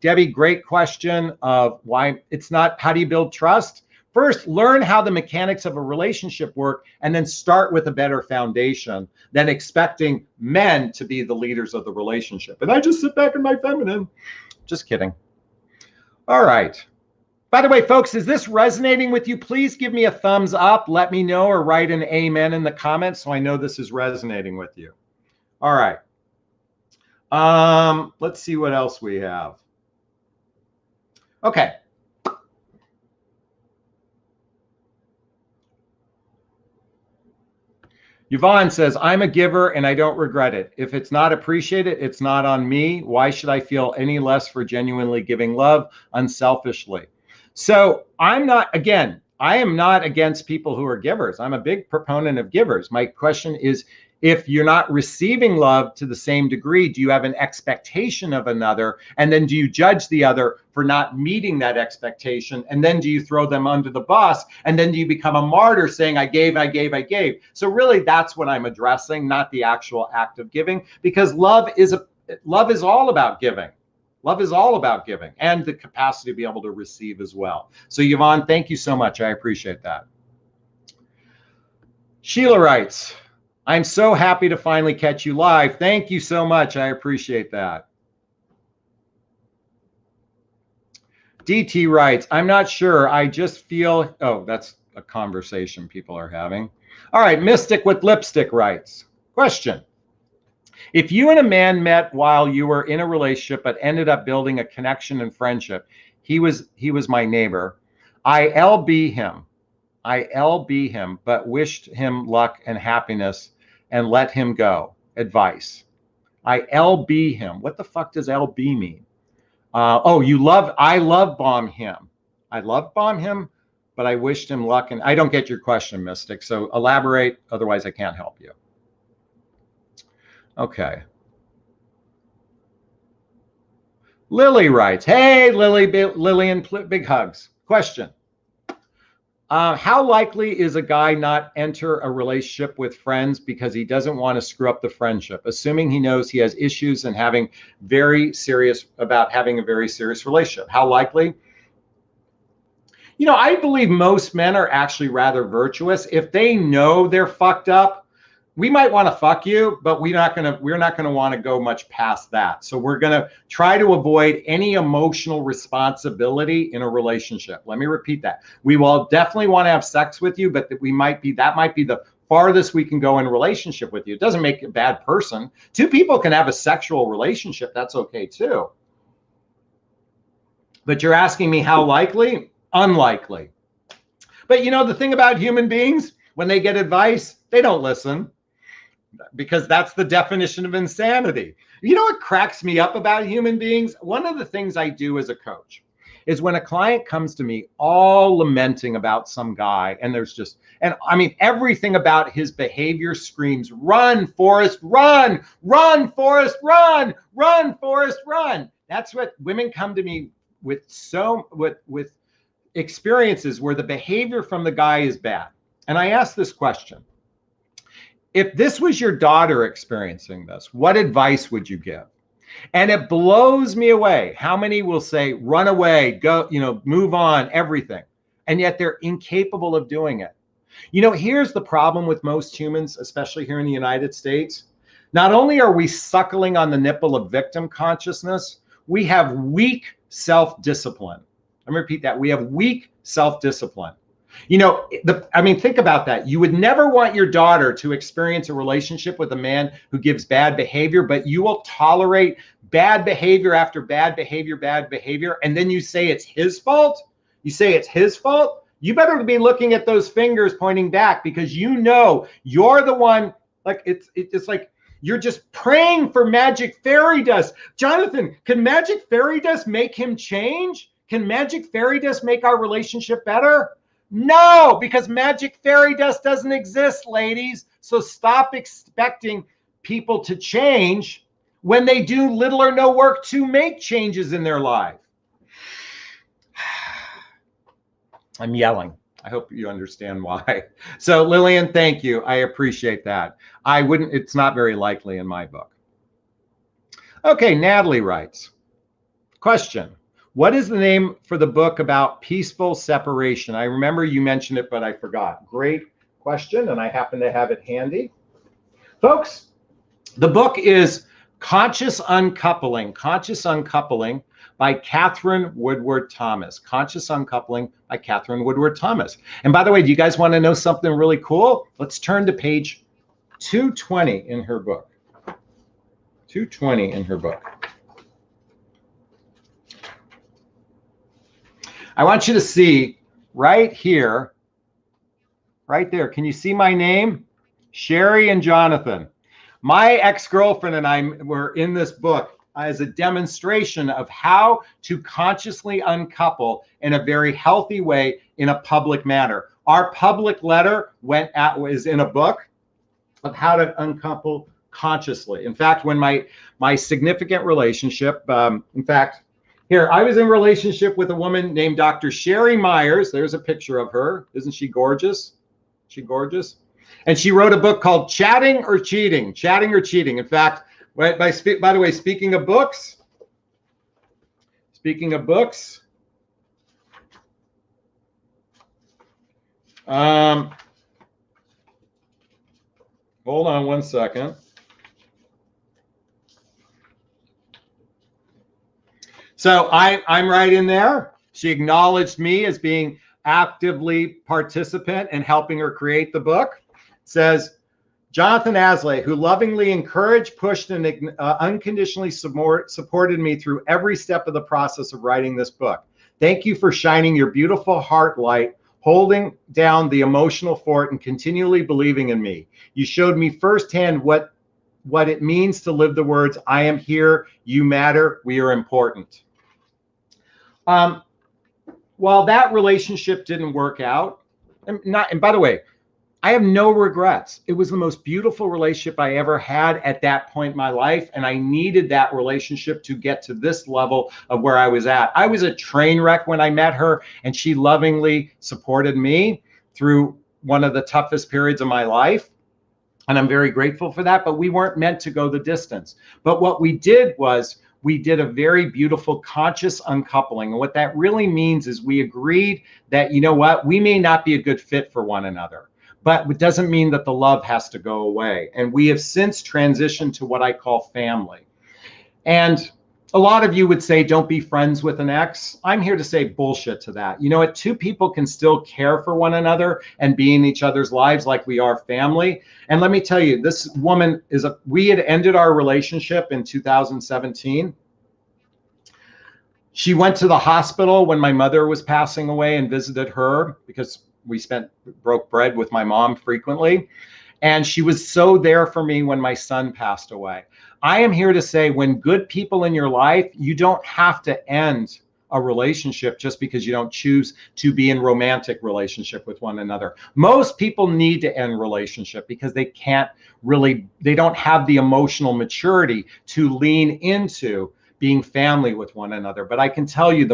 Debbie, great question of why it's not, how do you build trust? First, learn how the mechanics of a relationship work, and then start with a better foundation than expecting men to be the leaders of the relationship. And I just sit back in my feminine. Just kidding. All right. By the way, folks, is this resonating with you? Please give me a thumbs up. Let me know, or write an amen in the comments so I know this is resonating with you. All right. Let's see what else we have. Okay. Yvonne says, I'm a giver and I don't regret it. If it's not appreciated, it's not on me. Why should I feel any less for genuinely giving love unselfishly? So I am not against people who are givers. I'm a big proponent of givers. My question is, if you're not receiving love to the same degree, do you have an expectation of another? And then do you judge the other for not meeting that expectation? And then do you throw them under the bus? And then do you become a martyr saying, I gave, I gave, I gave? So really, that's what I'm addressing, not the actual act of giving, because love is all about giving. Love is all about giving, and the capacity to be able to receive as well. So Yvonne, thank you so much. I appreciate that. Sheila writes, I'm so happy to finally catch you live. Thank you so much. I appreciate that. DT writes, I'm not sure. I just feel, oh, that's a conversation people are having. All right, Mystic with Lipstick writes, question. If you and a man met while you were in a relationship but ended up building a connection and friendship, he was my neighbor. I LB him, but wished him luck and happiness and let him go. Advice. I LB him. What the fuck does LB mean? I love bomb him. I love bomb him, but I wished him luck. And I don't get your question, Mystic. So elaborate. Otherwise, I can't help you. Okay. Lily writes, hey, Lillian, big hugs. Question. How likely is a guy not enter a relationship with friends because he doesn't want to screw up the friendship, assuming he knows he has issues and having a very serious relationship? How likely? You know, I believe most men are actually rather virtuous. If they know they're fucked up, we might want to fuck you, but we're not going to want to go much past that. So we're going to try to avoid any emotional responsibility in a relationship. Let me repeat that. We will definitely want to have sex with you, but that might be the farthest we can go in a relationship with you. It doesn't make a bad person. Two people can have a sexual relationship. That's okay too. But you're asking me how likely? Unlikely. But you know, the thing about human beings, when they get advice, they don't listen. Because that's the definition of insanity. You know what cracks me up about human beings? One of the things I do as a coach is when a client comes to me all lamenting about some guy, and everything about his behavior screams, run, Forrest, run, run, Forrest, run, run, Forrest, run. That's what women come to me with with experiences where the behavior from the guy is bad. And I ask this question. If this was your daughter experiencing this, what advice would you give? And it blows me away how many will say, run away, go, move on, everything. And yet they're incapable of doing it. You know, here's the problem with most humans, especially here in the United States. Not only are we suckling on the nipple of victim consciousness, we have weak self-discipline. Let me repeat that. We have weak self-discipline. You know, I mean, think about that. You would never want your daughter to experience a relationship with a man who gives bad behavior, but you will tolerate bad behavior after bad behavior, and then you say it's his fault? You say it's his fault? You better be looking at those fingers pointing back, because you know you're the one. Like it's like you're just praying for magic fairy dust. Jonathan, can magic fairy dust make him change? Can magic fairy dust make our relationship better? No, because magic fairy dust doesn't exist, ladies. So stop expecting people to change when they do little or no work to make changes in their life. I'm yelling. I hope you understand why. So Lillian, thank you. I appreciate that. It's not very likely in my book. Okay, Natalie writes, question. What is the name for the book about peaceful separation? I remember you mentioned it, but I forgot. Great question, and I happen to have it handy. Folks, the book is Conscious Uncoupling by Catherine Woodward Thomas. Conscious Uncoupling by Catherine Woodward Thomas. And by the way, do you guys want to know something really cool? Let's turn to page 220 in her book. 220 in her book. I want you to see right here, right there. Can you see my name? Sherry and Jonathan. My ex-girlfriend and I were in this book as a demonstration of how to consciously uncouple in a very healthy way in a public manner. Our public letter was in a book of how to uncouple consciously. In fact, when my significant relationship, in fact, here, I was in a relationship with a woman named Dr. Sherry Myers. There's a picture of her. Isn't she gorgeous? She gorgeous? And she wrote a book called Chatting or Cheating. Chatting or Cheating. In fact, by the way, speaking of books, hold on one second. So I'm right in there. She acknowledged me as being actively participant in helping her create the book. It says, Jonathan Aslay, who lovingly encouraged, pushed, and unconditionally supported me through every step of the process of writing this book. Thank you for shining your beautiful heart light, holding down the emotional fort, and continually believing in me. You showed me firsthand what it means to live the words, I am here, you matter, we are important. While that relationship didn't work out, and by the way, I have no regrets. It was the most beautiful relationship I ever had at that point in my life, and I needed that relationship to get to this level of where I was at. I was a train wreck when I met her, and she lovingly supported me through one of the toughest periods of my life, and I'm very grateful for that, but we weren't meant to go the distance. But what we did was we did a very beautiful conscious uncoupling. And what that really means is we agreed that, you know what, we may not be a good fit for one another, but it doesn't mean that the love has to go away. And we have since transitioned to what I call family. And a lot of you would say, don't be friends with an ex. I'm here to say bullshit to that. You know what? Two people can still care for one another and be in each other's lives like we are family. And let me tell you, this woman we had ended our relationship in 2017. She went to the hospital when my mother was passing away and visited her because we broke bread with my mom frequently. And she was so there for me when my son passed away. I am here to say, when good people in your life, you don't have to end a relationship just because you don't choose to be in romantic relationship with one another. Most people need to end relationship because they don't have the emotional maturity to lean into being family with one another. But I can tell you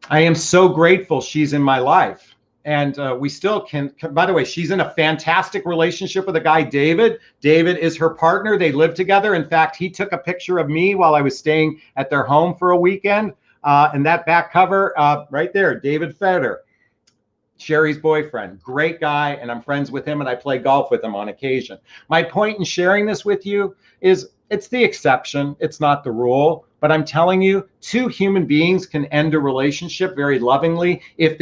I am so grateful she's in my life. And we still can, by the way, she's in a fantastic relationship with a guy, David. David is her partner. They live together. In fact, he took a picture of me while I was staying at their home for a weekend. And that back cover right there, David Feder, Sherry's boyfriend, great guy. And I'm friends with him and I play golf with him on occasion. My point in sharing this with you is it's the exception. It's not the rule. But I'm telling you, two human beings can end a relationship very lovingly if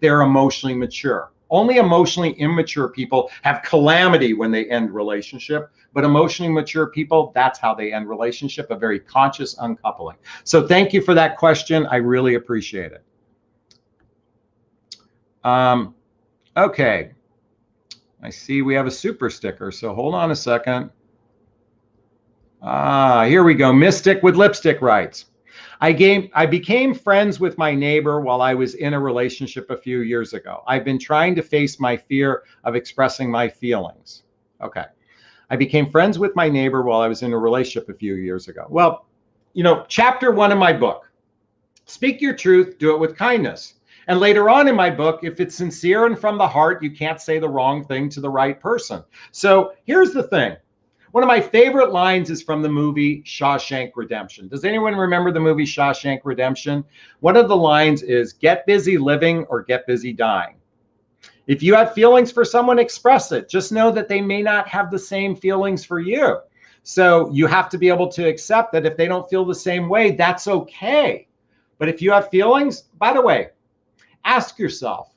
they're emotionally mature. Only emotionally immature people have calamity when they end relationship, but emotionally mature people, that's how they end relationship, a very conscious uncoupling. So thank you for that question. I really appreciate it. Okay. I see we have a super sticker, so hold on a second. Here we go. Mystic with Lipstick writes, I became friends with my neighbor while I was in a relationship a few years ago. I've been trying to face my fear of expressing my feelings. Okay. I became friends with my neighbor while I was in a relationship a few years ago. Well, you know, chapter 1 of my book, speak your truth, do it with kindness. And later on in my book, if it's sincere and from the heart, you can't say the wrong thing to the right person. So here's the thing. One of my favorite lines is from the movie Shawshank Redemption. Does anyone remember the movie Shawshank Redemption? One of the lines is, get busy living or get busy dying. If you have feelings for someone, express it. Just know that they may not have the same feelings for you. So you have to be able to accept that if they don't feel the same way, that's okay. But if you have feelings, by the way, ask yourself,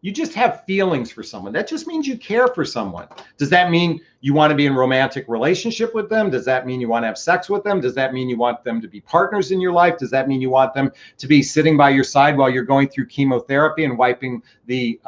you just have feelings for someone. That just means you care for someone. Does that mean you want to be in a romantic relationship with them? Does that mean you want to have sex with them? Does that mean you want them to be partners in your life? Does that mean you want them to be sitting by your side while you're going through chemotherapy and wiping the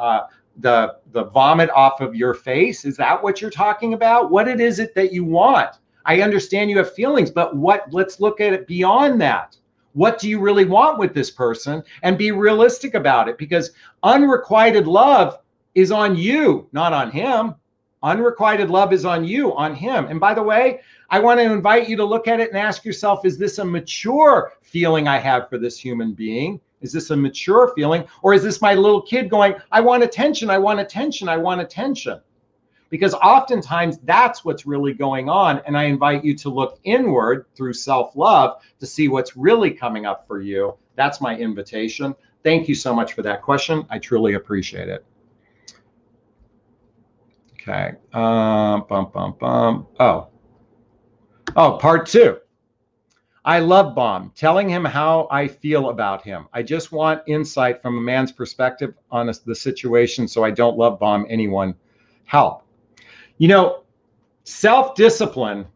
vomit off of your face? Is that what you're talking about? What is it that you want? I understand you have feelings, but let's look at it beyond that. What do you really want with this person? And be realistic about it, because unrequited love is on you, not on him. Unrequited love is on you, on him. And by the way, I want to invite you to look at it and ask yourself, is this a mature feeling I have for this human being? Is this a mature feeling? Or is this my little kid going, I want attention, I want attention, I want attention? Because oftentimes that's what's really going on. And I invite you to look inward through self-love to see what's really coming up for you. That's my invitation. Thank you so much for that question. I truly appreciate it. Okay. Oh, part 2. I love bomb, telling him how I feel about him. I just want insight from a man's perspective on the situation, so I don't love bomb anyone. Help. You know, self-discipline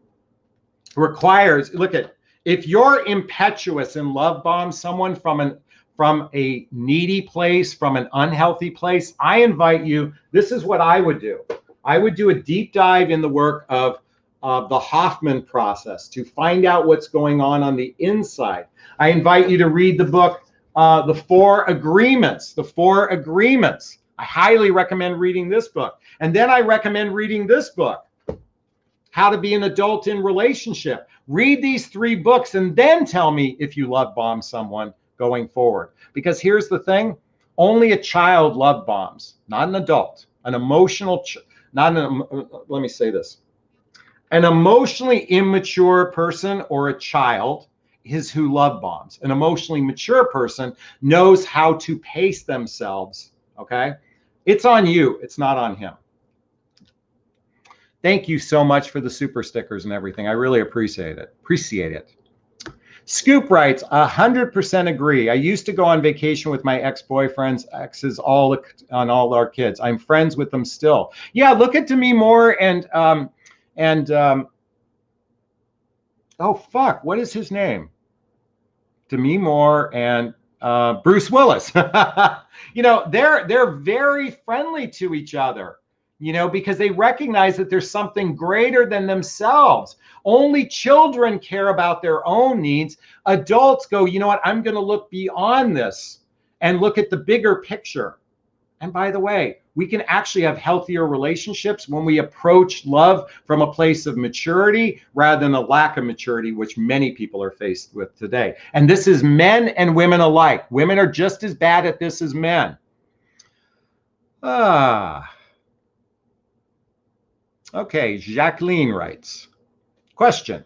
requires, look at, if you're impetuous and love bomb someone from a needy place, from an unhealthy place, I invite you, this is what I would do. I would do a deep dive in the work of the Hoffman process to find out what's going on the inside. I invite you to read the book, The 4 Agreements, The 4 Agreements. I highly recommend reading this book. And then I recommend reading this book, How to Be an Adult in Relationship. Read these 3 books and then tell me if you love bomb someone going forward. Because here's the thing, only a child love bombs, not an adult. An emotional, let me say this. An emotionally immature person or a child is who love bombs. An emotionally mature person knows how to pace themselves, okay? It's on you, it's not on him. Thank you so much for the super stickers and everything. I really appreciate it. Scoop writes, 100% agree. I used to go on vacation with my ex-boyfriends, exes, on all our kids. I'm friends with them still. Yeah, look at Demi Moore and oh fuck, what is his name? Demi Moore and Bruce Willis. You know, they're very friendly to each other, you know, because they recognize that there's something greater than themselves. Only children care about their own needs. Adults go, you know what, I'm going to look beyond this and look at the bigger picture. And by the way, we can actually have healthier relationships when we approach love from a place of maturity rather than a lack of maturity, which many people are faced with today. And this is men and women alike. Women are just as bad at this as men. Okay, Jacqueline writes, question.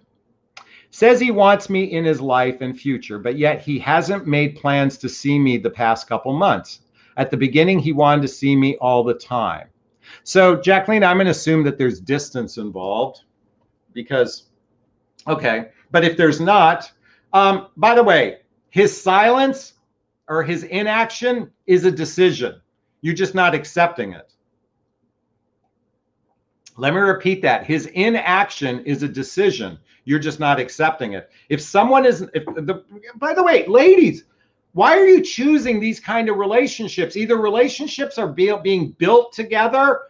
Says he wants me in his life and future, but yet he hasn't made plans to see me the past couple months. At the beginning, he wanted to see me all the time. So, Jacqueline, I'm going to assume that there's distance involved because, okay, but if there's not, By the way, his silence or his inaction is a decision. You're just not accepting it. Let me repeat that. His inaction is a decision. You're just not accepting it. If someone is, by the way, ladies, why are you choosing these kind of relationships? Either relationships are being built together,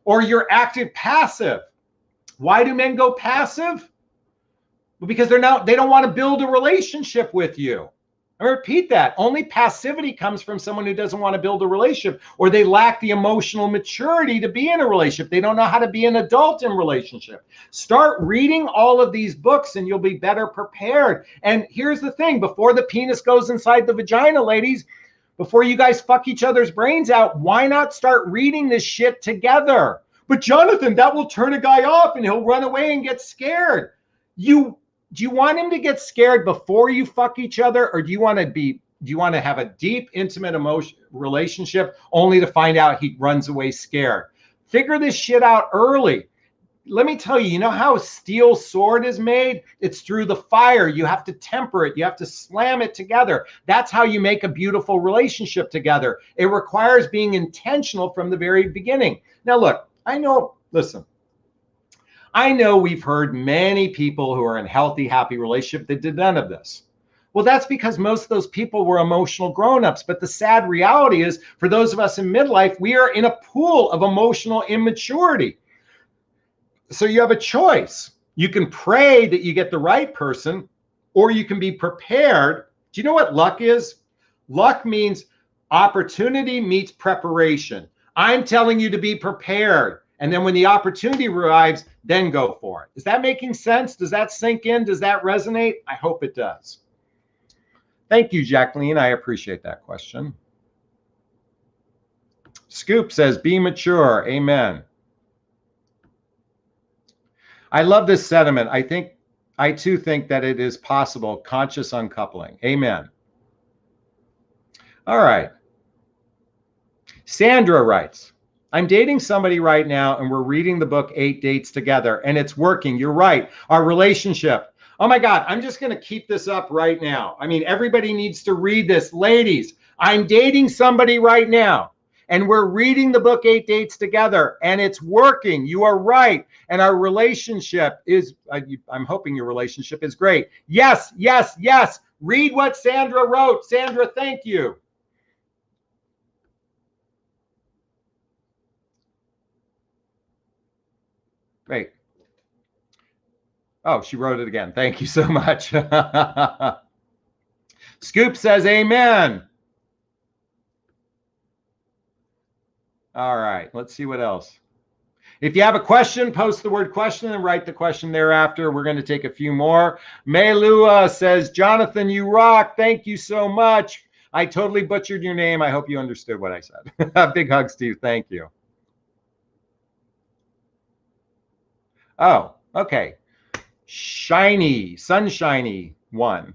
or you're active passive. Why do men go passive? Well, because they don't want to build a relationship with you. I repeat that. Only passivity comes from someone who doesn't want to build a relationship, or they lack the emotional maturity to be in a relationship. They don't know how to be an adult in relationship. Start reading all of these books and you'll be better prepared. And here's the thing, before the penis goes inside the vagina, ladies, before you guys fuck each other's brains out, why not start reading this shit together? But Jonathan, that will turn a guy off and he'll run away and get scared. Do you want him to get scared before you fuck each other, or do you want to have a deep, intimate relationship only to find out he runs away scared? Figure this shit out early. Let me tell you, you know how a steel sword is made? It's through the fire. You have to temper it. You have to slam it together. That's how you make a beautiful relationship together. It requires being intentional from the very beginning. Now, look, I know we've heard many people who are in healthy, happy relationship that did none of this. Well, that's because most of those people were emotional grown-ups. But the sad reality is, for those of us in midlife, we are in a pool of emotional immaturity. So you have a choice. You can pray that you get the right person, or you can be prepared. Do you know what luck is? Luck means opportunity meets preparation. I'm telling you to be prepared. And then when the opportunity arrives, then go for it. Is that making sense? Does that sink in? Does that resonate? I hope it does. Thank you, Jacqueline. I appreciate that question. Scoop says, be mature. Amen. I love this sentiment. I too think that it is possible, conscious uncoupling. Amen. All right. Sandra writes, I'm dating somebody right now and we're reading the book 8 Dates Together and it's working. You're right. Our relationship. Oh my God, I'm just going to keep this up right now. I mean, everybody needs to read this. Ladies, I'm dating somebody right now and we're reading the book 8 Dates Together and it's working. You are right. And our relationship is, I'm hoping your relationship is great. Yes, yes, yes. Read what Sandra wrote. Sandra, thank you. Great. Oh, she wrote it again. Thank you so much. Scoop says, amen. All right, let's see what else. If you have a question, post the word question and write the question thereafter. We're going to take a few more. Meilua says, Jonathan, you rock. Thank you so much. I totally butchered your name. I hope you understood what I said. Big hugs to you. Thank you. Oh, okay. Sunshiny one.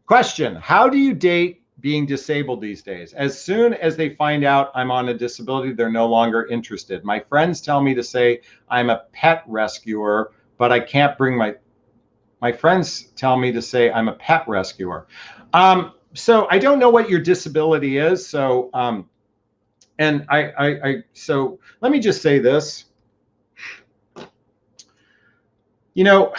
Question, how do you date being disabled these days? As soon as they find out I'm on a disability, they're no longer interested. My friends tell me to say I'm a pet rescuer, but I can't bring my friends tell me to say I'm a pet rescuer. So I don't know what your disability is. So, so let me just say this. You know,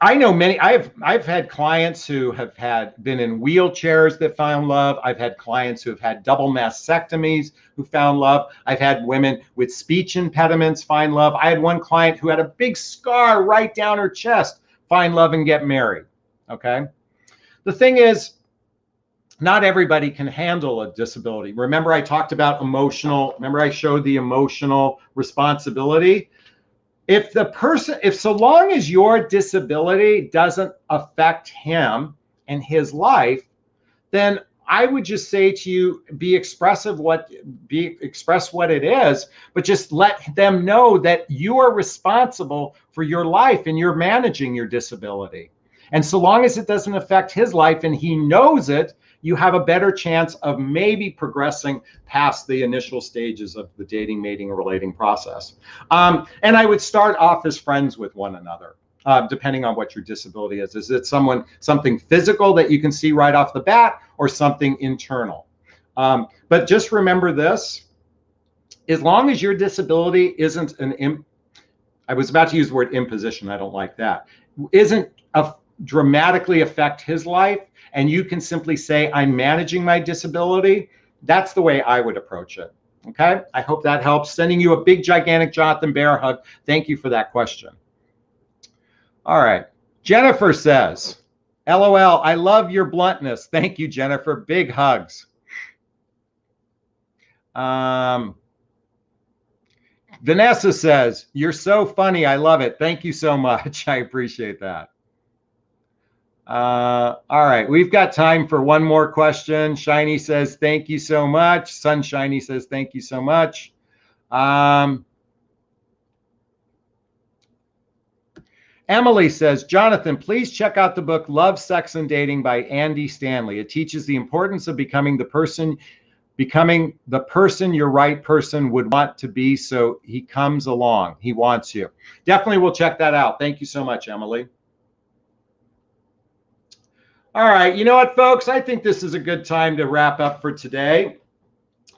I know many, I've had clients who have been in wheelchairs that found love. I've had clients who have had double mastectomies who found love. I've had women with speech impediments find love. I had one client who had a big scar right down her chest find love and get married. Okay. The thing is, not everybody can handle a disability. Remember I talked about remember I showed the emotional responsibility? If so long as your disability doesn't affect him and his life, then I would just say to you, express what it is, but just let them know that you are responsible for your life and you're managing your disability. And so long as it doesn't affect his life and he knows it, you have a better chance of maybe progressing past the initial stages of the dating, mating, or relating process. And I would start off as friends with one another. depending on what your disability is. Is it something physical that you can see right off the bat, or something internal? But just remember this, as long as your disability isn't I was about to use the word imposition, I don't like that, isn't dramatically affect his life, and you can simply say, I'm managing my disability, that's the way I would approach it. Okay, I hope that helps. Sending you a big, gigantic Jonathan Bear hug. Thank you for that question. All right, Jennifer says, LOL, I love your bluntness. Thank you, Jennifer. Big hugs. Vanessa says, you're so funny. I love it. Thank you so much. I appreciate that. All right, we've got time for one more question. Shiny says, thank you so much. Sunshiny says, thank you so much. Emily says, Jonathan, please check out the book Love, Sex, and Dating by Andy Stanley. It teaches the importance of becoming the person your right person would want to be, so he comes along. He wants you. Definitely will check that out. Thank you so much, Emily. All right, you know what, folks? I think this is a good time to wrap up for today.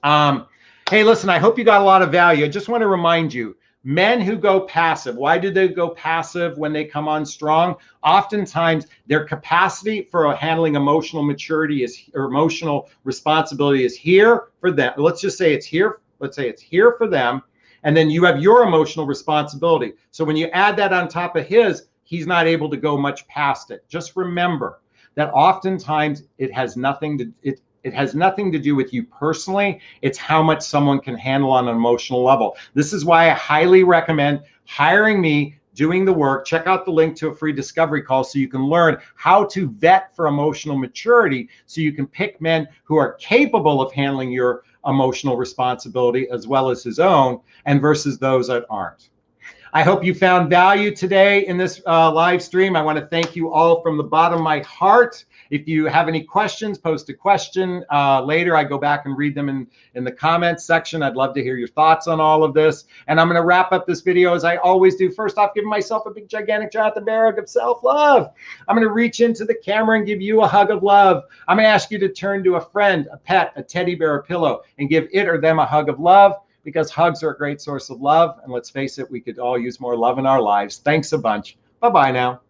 Hey, listen, I hope you got a lot of value. I just want to remind you, men who go passive, why do they go passive when they come on strong? Oftentimes, their capacity for handling emotional maturity or emotional responsibility is here for them. Let's just say it's here. Let's say it's here for them. And then you have your emotional responsibility. So when you add that on top of his, he's not able to go much past it. Just remember that oftentimes it has nothing to do with you personally. It's how much someone can handle on an emotional level. This is why I highly recommend hiring me, doing the work. Check out the link to a free discovery call so you can learn how to vet for emotional maturity, so you can pick men who are capable of handling your emotional responsibility as well as his own, and versus those that aren't. I hope you found value today in this live stream. I want to thank you all from the bottom of my heart. If you have any questions, post a question. Later, I go back and read them in the comments section. I'd love to hear your thoughts on all of this. And I'm going to wrap up this video as I always do. First off, giving myself a big, gigantic Jonathan Bear hug of self-love. I'm going to reach into the camera and give you a hug of love. I'm going to ask you to turn to a friend, a pet, a teddy bear, a pillow, and give it or them a hug of love, because hugs are a great source of love. And let's face it, we could all use more love in our lives. Thanks a bunch. Bye-bye now.